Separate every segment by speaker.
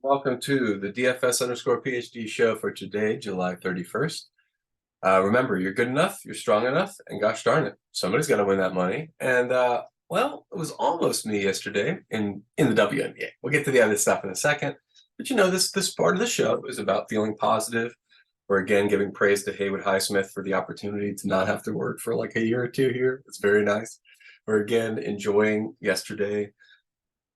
Speaker 1: Welcome to the DFS underscore PhD show for today, July 31st. Remember, you're good enough, you're strong enough, and gosh darn it, somebody's got to win that money. And well, it was almost me yesterday in the WNBA. We'll get to the other stuff in a second. But this part of the show is about feeling positive. We're again giving praise to Haywood Highsmith for the opportunity to not have to work for like a year or two here. It's very nice. We're again enjoying yesterday.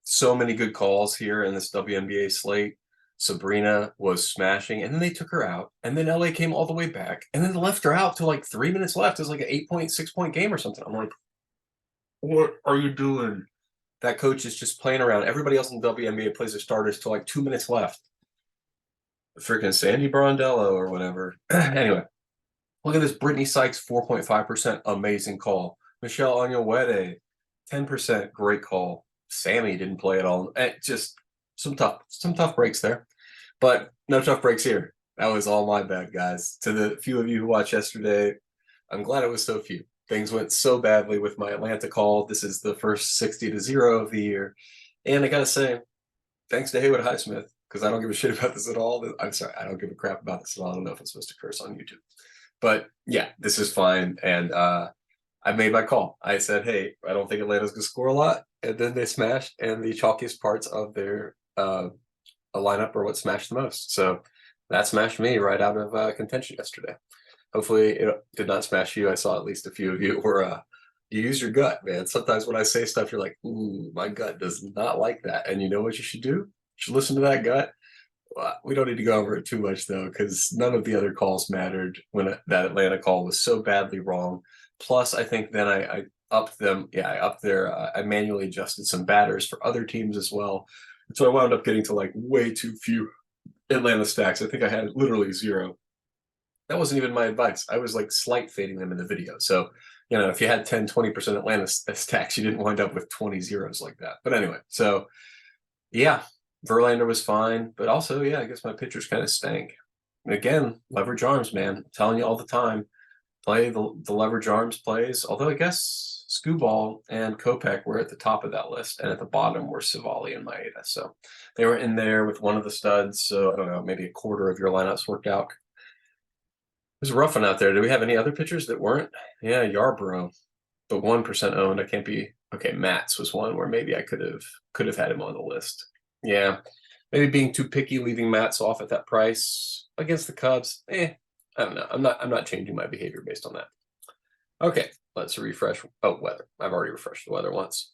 Speaker 1: So many good calls here in this WNBA slate. Sabrina was smashing, and then they took her out, and then LA came all the way back, and then they left her out to like 3 minutes left. It was like an 8 point, 6 point game or something. I'm like, what are you doing? That coach is just playing around. Everybody else in the WNBA plays their starters till like 2 minutes left. Freaking Sandy Brondello or whatever. Anyway, look at this. Brittany Sykes, 4.5%. Amazing call. Michelle Onyeawede, 10%. Great call. Sammy didn't play at all. Just some tough breaks there. But no tough breaks here. That was all my bad, guys. To the few of you who watched yesterday, I'm glad it was so few. Things went so badly with my Atlanta call. This is the first 60-0 of the year. And I got to say, thanks to Haywood Highsmith, because I don't give a shit about this at all. I'm sorry, I don't give a crap about this at all. I don't know if I'm supposed to curse on YouTube. But yeah, this is fine. And I made my call. I said, hey, I don't think Atlanta's going to score a lot. And then they smashed, and the chalkiest parts of their lineup are what smashed the most. So that smashed me right out of contention yesterday. Hopefully it did not smash you. I saw at least a few of you were you use your gut, man. Sometimes when I say stuff, you're like, ooh, my gut does not like that. And you know what you should do? You should listen to that gut. We don't need to go over it too much, though, because none of the other calls mattered when that Atlanta call was so badly wrong. Plus, I think then I upped them. Yeah, I upped their, I manually adjusted some batters for other teams as well. So I wound up getting to like way too few Atlanta stacks. I think I had literally zero. That wasn't even my advice. I was like slight fading them in the video. So, if you had 10, 20% Atlanta stacks, you didn't wind up with 20 zeros like that. But anyway, so yeah, Verlander was fine. But also, yeah, I guess my pitchers kind of stank. And again, leverage arms, man. I'm telling you all the time. Play the leverage arms plays. Although I guess Skubal and Kopech were at the top of that list, and at the bottom were Savali and Maeda. So they were in there with one of the studs. So I don't know, maybe a quarter of your lineups worked out. It was a rough one out there. Do we have any other pitchers that weren't? Yeah, Yarbrough, but 1% owned. I can't be okay. Matz was one where maybe I could have had him on the list. Yeah, maybe being too picky, leaving Matz off at that price against the Cubs. I don't know. I'm not changing my behavior based on that. Okay, let's refresh. Oh, weather. I've already refreshed the weather once.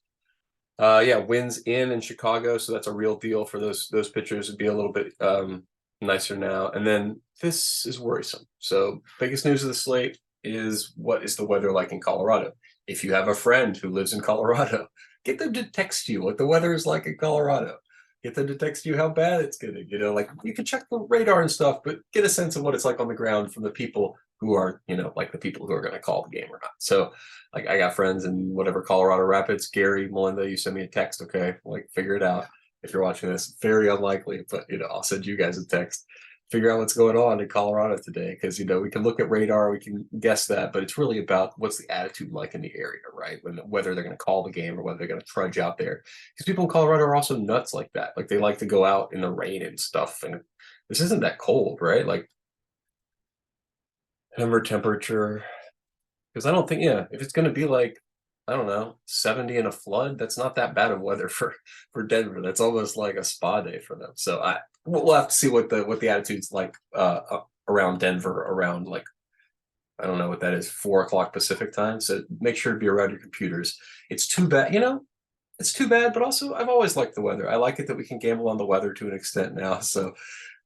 Speaker 1: Yeah, winds in Chicago, so that's a real deal for those pitchers. It'd be a little bit nicer now. And then this is worrisome. So biggest news of the slate is, what is the weather like in Colorado? If you have a friend who lives in Colorado, get them to text you what the weather is like in Colorado. Get them to text you how bad it's getting. Like you can check the radar and stuff, but get a sense of what it's like on the ground from the people who are, like the people who are going to call the game or not. So like I got friends in whatever Colorado Rapids. Gary, Melinda, you send me a text, okay? Like figure it out. If you're watching this, very unlikely, but I'll send you guys a text. Figure out what's going on in Colorado today, because we can look at radar, we can guess that, but it's really about what's the attitude like in the area, right? Whether they're going to call the game or whether they're going to trudge out there, because people in Colorado are also nuts like that. Like they like to go out in the rain and stuff, and this isn't that cold, right? Like Denver temperature, because I don't think, if it's going to be like, I don't know, 70 and a flood, that's not that bad of weather for Denver. That's almost like a spa day for them. So we'll have to see what the attitude's like around Denver, around like, I don't know what that is, 4 o'clock Pacific time. So make sure to be around your computers. It's too bad, it's too bad, but also I've always liked the weather. I like it that we can gamble on the weather to an extent now. So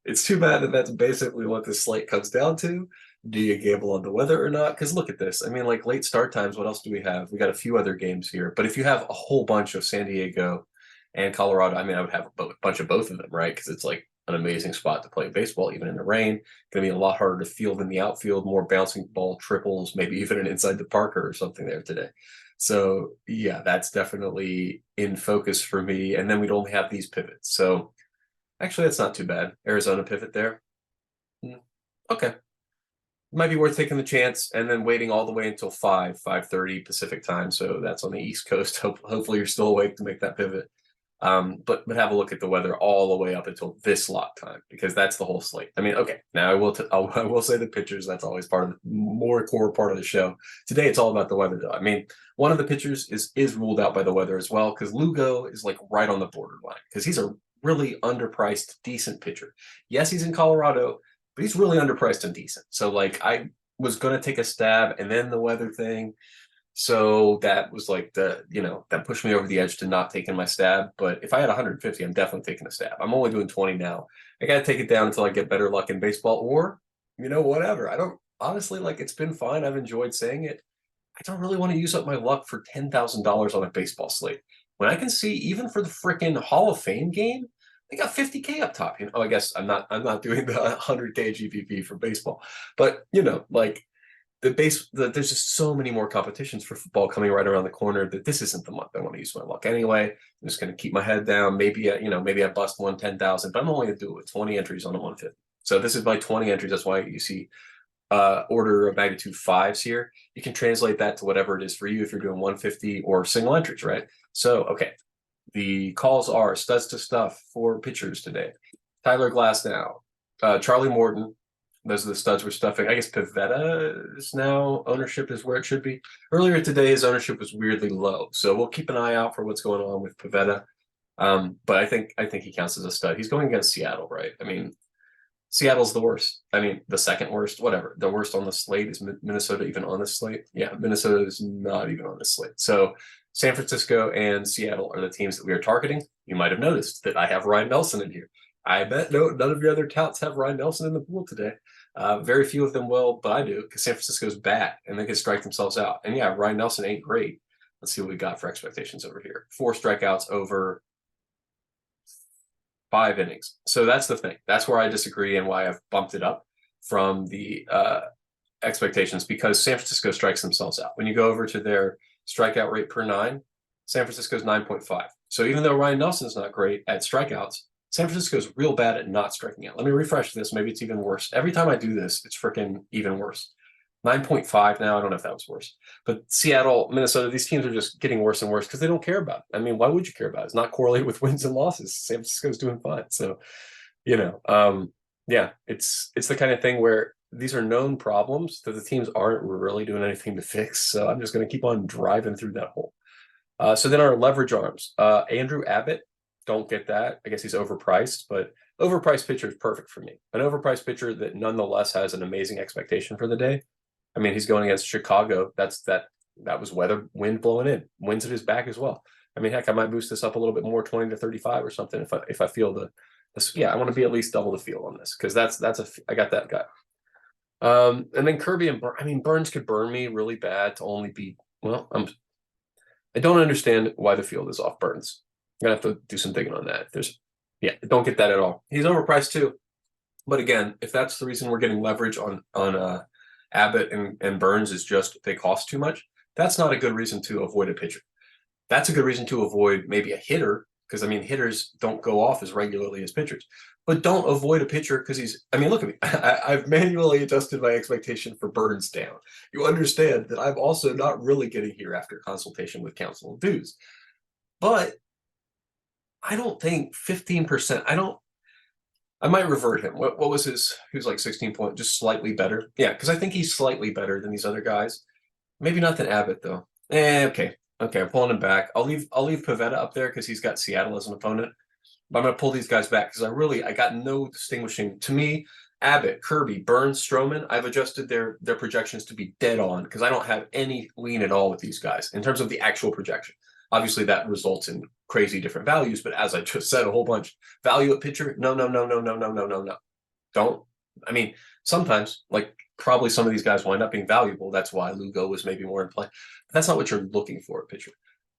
Speaker 1: it's too bad that that's basically what this slate comes down to. Do you gamble on the weather or not? Because look at this. I mean, like late start times, what else do we have? We got a few other games here. But if you have a whole bunch of San Diego and Colorado, I mean, I would have a bunch of both of them, right? Because it's like an amazing spot to play baseball, even in the rain. Going to be a lot harder to field in the outfield, more bouncing ball triples, maybe even an inside the Parker or something there today. So yeah, that's definitely in focus for me. And then we'd only have these pivots. So actually, that's not too bad. Arizona pivot there. Okay. Might be worth taking the chance and then waiting all the way until 5:30 Pacific time. So that's on the East Coast. Hopefully you're still awake to make that pivot. But have a look at the weather all the way up until this lock time, because that's the whole slate. I mean, okay, now I will say the pitchers. That's always part of the more core part of the show. Today it's all about the weather, though. I mean, one of the pitchers is ruled out by the weather as well, because Lugo is like right on the borderline, because he's a really underpriced, decent pitcher. Yes, he's in Colorado, but he's really underpriced and decent. So like I was gonna take a stab, and then the weather thing. So that was like that pushed me over the edge to not taking my stab. But if I had 150, I'm definitely taking a stab. I'm only doing 20 now. I got to take it down until I get better luck in baseball, or, whatever. I don't honestly, like, it's been fine. I've enjoyed saying it. I don't really want to use up my luck for $10,000 on a baseball slate when I can see, even for the freaking Hall of Fame game, they got 50K up top. I guess I'm not doing the 100K GPP for baseball, but like, there's just so many more competitions for football coming right around the corner that this isn't the month I want to use my luck anyway. I'm just going to keep my head down. Maybe I bust 10,000, but I'm only going to do it with 20 entries on a 150. So this is my 20 entries. That's why you see order of magnitude fives here. You can translate that to whatever it is for you if you're doing 150 or single entries, right? So, okay, the calls are studs to stuff for pitchers today. Tyler Glasnow, Charlie Morton. Those are the studs we're stuffing. I guess Pivetta is now ownership is where it should be. Earlier today, his ownership was weirdly low, so we'll keep an eye out for what's going on with Pivetta. But I think he counts as a stud. He's going against Seattle, right? I mean, Seattle's the worst. I mean, the second worst, whatever. The worst on the slate is Minnesota. Even on this slate, yeah, Minnesota is not even on this slate. So San Francisco and Seattle are the teams that we are targeting. You might have noticed that I have Ryan Nelson in here. I bet none of your other touts have Ryan Nelson in the pool today. Very few of them will, but I do, because San Francisco's bad and they can strike themselves out. And yeah, Ryan Nelson ain't great. Let's see what we got for expectations over here. 4 strikeouts over 5 innings. So that's the thing. That's where I disagree and why I've bumped it up from the expectations, because San Francisco strikes themselves out. When you go over to their strikeout rate per 9, San Francisco's 9.5. So even though Ryan Nelson's not great at strikeouts, San Francisco's real bad at not striking out. Let me refresh this. Maybe it's even worse. Every time I do this, it's freaking even worse. 9.5 now. I don't know if that was worse. But Seattle, Minnesota, these teams are just getting worse and worse because they don't care about it. I mean, why would you care about it? It's not correlated with wins and losses. San Francisco's doing fine. So, yeah, it's the kind of thing where these are known problems that the teams aren't really doing anything to fix. So I'm just going to keep on driving through that hole. So then our leverage arms. Andrew Abbott. Don't get that. I guess he's overpriced, but overpriced pitcher is perfect for me. An overpriced pitcher that nonetheless has an amazing expectation for the day. I mean, he's going against Chicago. That was wind blowing in. Wind's at his back as well. I mean, heck, I might boost this up a little bit more, 20 to 35 or something if I feel I want to be at least double the field on this, because I got that guy. And then Kirby and Burns could burn me really bad to only be I don't understand why the field is off Burns. I'm gonna have to do some digging on that. Don't get that at all. He's overpriced too. But again, if that's the reason we're getting leverage on Abbott and Burns is just they cost too much, that's not a good reason to avoid a pitcher. That's a good reason to avoid maybe a hitter, because hitters don't go off as regularly as pitchers. But don't avoid a pitcher because look at me. I've manually adjusted my expectation for Burns down. You understand that I'm also not really getting here after consultation with counsel and dues. But I don't think 15%. I might revert him. What was his? He was like 16 point, just slightly better. Yeah, because I think he's slightly better than these other guys. Maybe not than Abbott though. Okay. I'm pulling him back. I'll leave Pivetta up there because he's got Seattle as an opponent. But I'm gonna pull these guys back because I got no distinguishing. To me, Abbott, Kirby, Burns, Stroman, I've adjusted their projections to be dead on because I don't have any lean at all with these guys in terms of the actual projection. Obviously, that results in crazy different values, but as I just said a whole bunch, value at pitcher, no. Don't. Sometimes, like probably some of these guys wind up being valuable. That's why Lugo was maybe more in play. But that's not what you're looking for at pitcher.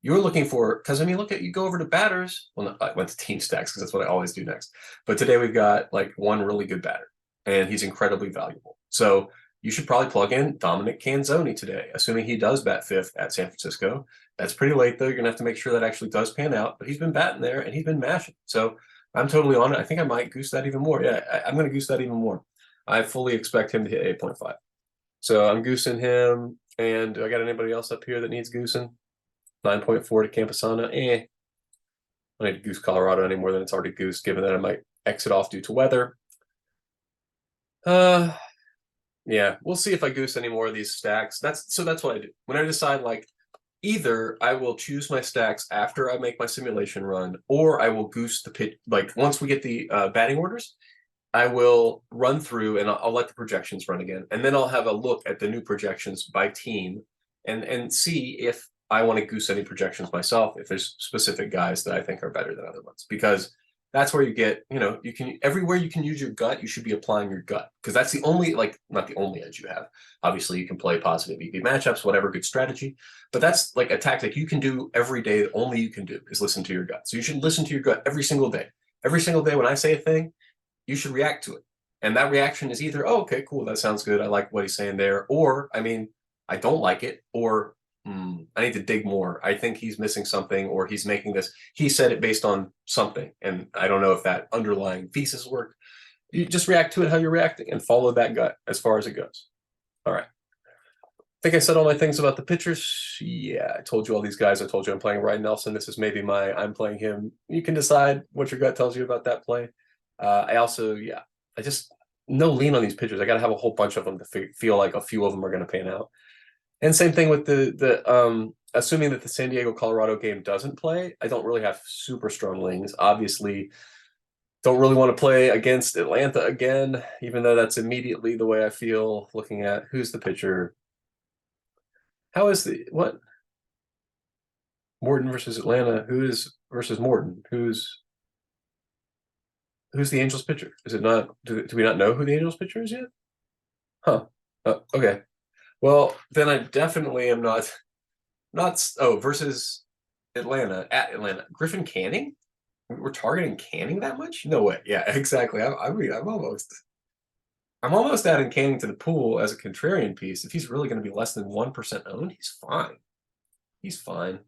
Speaker 1: You're looking for, because you go over to batters. Well, I went to team stacks because that's what I always do next. But today we've got like one really good batter, and he's incredibly valuable. So you should probably plug in Dominic Canzoni today, assuming he does bat 5th at San Francisco. That's pretty late, though. You're going to have to make sure that actually does pan out. But he's been batting there, and he's been mashing. So I'm totally on it. I think I might goose that even more. Yeah, I'm going to goose that even more. I fully expect him to hit 8.5. So I'm goosing him. And do I got anybody else up here that needs goosing? 9.4 to Campusano. I need to goose Colorado any more than it's already goosed, given that I might exit off due to weather. Yeah, we'll see if I goose any more of these stacks. That's what I do. When I decide, like, either I will choose my stacks after I make my simulation run, or I will goose the pitch. Like, once we get the batting orders, I will run through and I'll let the projections run again. And then I'll have a look at the new projections by team and see if I want to goose any projections myself, if there's specific guys that I think are better than other ones. Because that's where you get, you can, everywhere you can use your gut, you should be applying your gut. Because that's the only, like, not the only edge you have. Obviously, you can play positive EV matchups, whatever, good strategy. But that's like a tactic you can do every day. The only you can do is listen to your gut. So you should listen to your gut every single day. Every single day when I say a thing, you should react to it. And that reaction is either, oh, okay, cool, that sounds good, I like what he's saying there, or, I mean, I don't like it, or I need to dig more. I think he's missing something, or he's making this, he said it based on something, and I don't know if that underlying thesis worked. You just react to it how you're reacting and follow that gut as far as it goes. All right. I think I said all my things about the pitchers. Yeah, I told you all these guys. I told you I'm playing Ryan Nelson. This is maybe I'm playing him. You can decide what your gut tells you about that play. I also, I just no lean on these pitchers. I got to have a whole bunch of them to feel like a few of them are going to pan out. And same thing with the assuming that the San Diego Colorado game doesn't play, I don't really have super strong leans. Obviously, don't really want to play against Atlanta again, even though that's immediately the way I feel looking at who's the pitcher. How is what? Morton versus Atlanta. Who is versus Morton? Who's the Angels pitcher? Is it not? Do we not know who the Angels pitcher is yet? Huh. Okay. Well, then I definitely am not. Versus Atlanta at Atlanta. Griffin Canning? We're targeting Canning that much? No way. Yeah, exactly. I'm almost adding Canning to the pool as a contrarian piece. If he's really going to be less than 1% owned, he's fine. He's fine.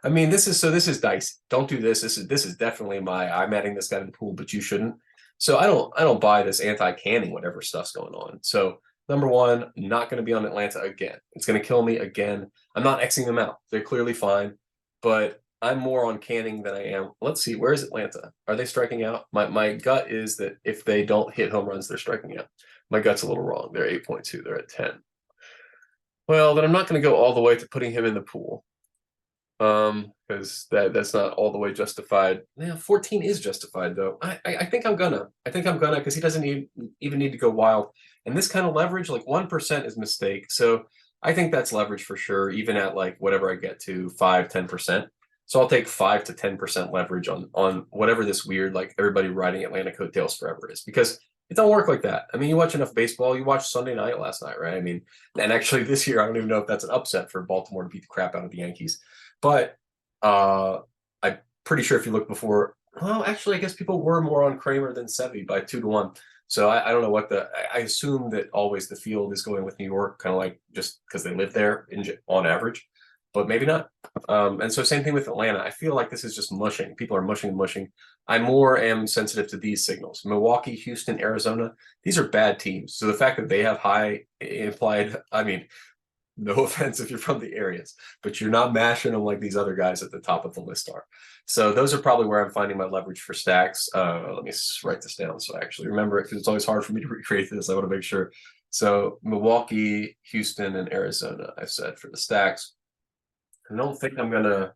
Speaker 1: I mean, this is dicey. Don't do this. This is definitely I'm adding this guy to the pool, but you shouldn't. So I don't buy this anti-Canning whatever stuff's going on. So number one, not going to be on Atlanta again. It's going to kill me again. I'm not Xing them out. They're clearly fine, but I'm more on Canning than I am. Let's see, where is Atlanta? Are they striking out? My gut is that if they don't hit home runs, they're striking out. My gut's a little wrong. They're 8.2. They're at 10. Well, then I'm not going to go all the way to putting him in the pool. Because that's not all the way justified. Yeah, 14 is justified though. I think I'm gonna because he doesn't even need to go wild. And this kind of leverage, like 1% is mistake. So I think that's leverage for sure, even at like whatever I get to 5-10%. So I'll take 5 to 10% leverage on whatever this weird, like everybody riding Atlanta coattails forever is, because it don't work like that. I mean, you watch enough baseball. You watched Sunday night last night, right? I mean, and actually this year, I don't even know if that's an upset for Baltimore to beat the crap out of the Yankees. But I'm pretty sure if you look before, well, actually, I guess people were more on Kramer than Sevy by 2-1. So I don't know what I assume that always the field is going with New York, kind of like just because they live there on average, but maybe not. And so same thing with Atlanta. I feel like this is just mushing. People are mushing and mushing. I more am sensitive to these signals. Milwaukee, Houston, Arizona, these are bad teams. So the fact that they have high implied, I mean, no offense if you're from the areas, but you're not mashing them like these other guys at the top of the list are. So those are probably where I'm finding my leverage for stacks. Let me write this down so I actually remember it, because it's always hard for me to recreate this. I want to make sure. So Milwaukee, Houston, and Arizona, I said for the stacks. I don't think I'm going to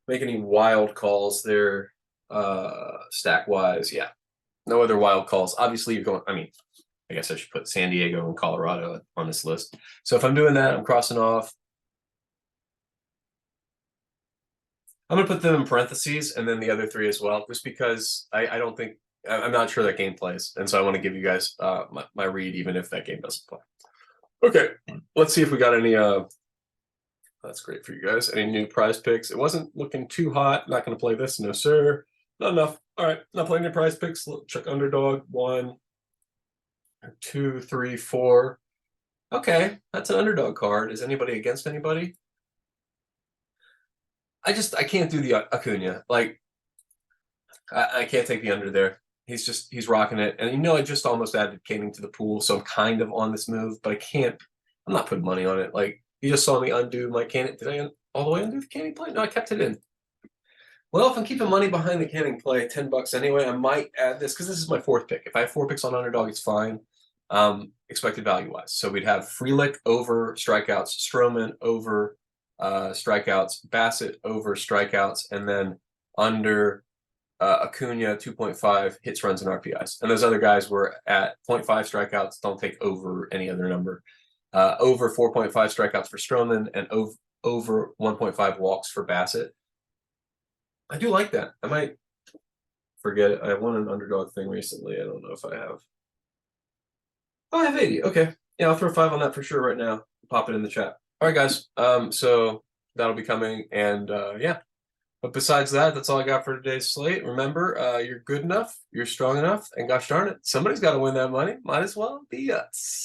Speaker 1: make any wild calls there stack-wise. Yeah, no other wild calls. Obviously, you're going, I mean, I guess I should put San Diego and Colorado on this list. So if I'm doing that, I'm crossing off. I'm going to put them in parentheses and then the other three as well, just because I don't think, I'm not sure that game plays. And so I want to give you guys my read, even if that game doesn't play. Okay, let's see if we got any, that's great for you guys, any new prize picks. It wasn't looking too hot. Not going to play this, no sir. Not enough. All right, not playing any prize picks. Check underdog, 1, 2, 3, 4. Okay, that's an underdog card. Is anybody against anybody? I can't do the Acuna. Like, I can't take the under there. He's rocking it. And I just almost added Canning to the pool, so I'm kind of on this move, but I can't. I'm not putting money on it. Like, you just saw me undo my Canning. Did I all the way undo the Canning play? No, I kept it in. Well, if I'm keeping money behind the canning play, $10 anyway, I might add this because this is my fourth pick. If I have 4 picks on underdog, it's fine. Expected value wise. So we'd have Frelick over strikeouts, Stroman over strikeouts, Bassett over strikeouts, and then under Acuna 2.5 hits, runs, and RPIs. And those other guys were at 0.5 strikeouts. Don't take over any other number. Over 4.5 strikeouts for Stroman and over 1.5 walks for Bassett. I do like that. I might forget it. I won an underdog thing recently. I don't know if I have. Oh, I have 80. Okay. Yeah, I'll throw 5 on that for sure right now. Pop it in the chat. All right, guys. So that'll be coming. And yeah. But besides that, that's all I got for today's slate. Remember, you're good enough, you're strong enough, and gosh darn it, somebody's got to win that money. Might as well be us.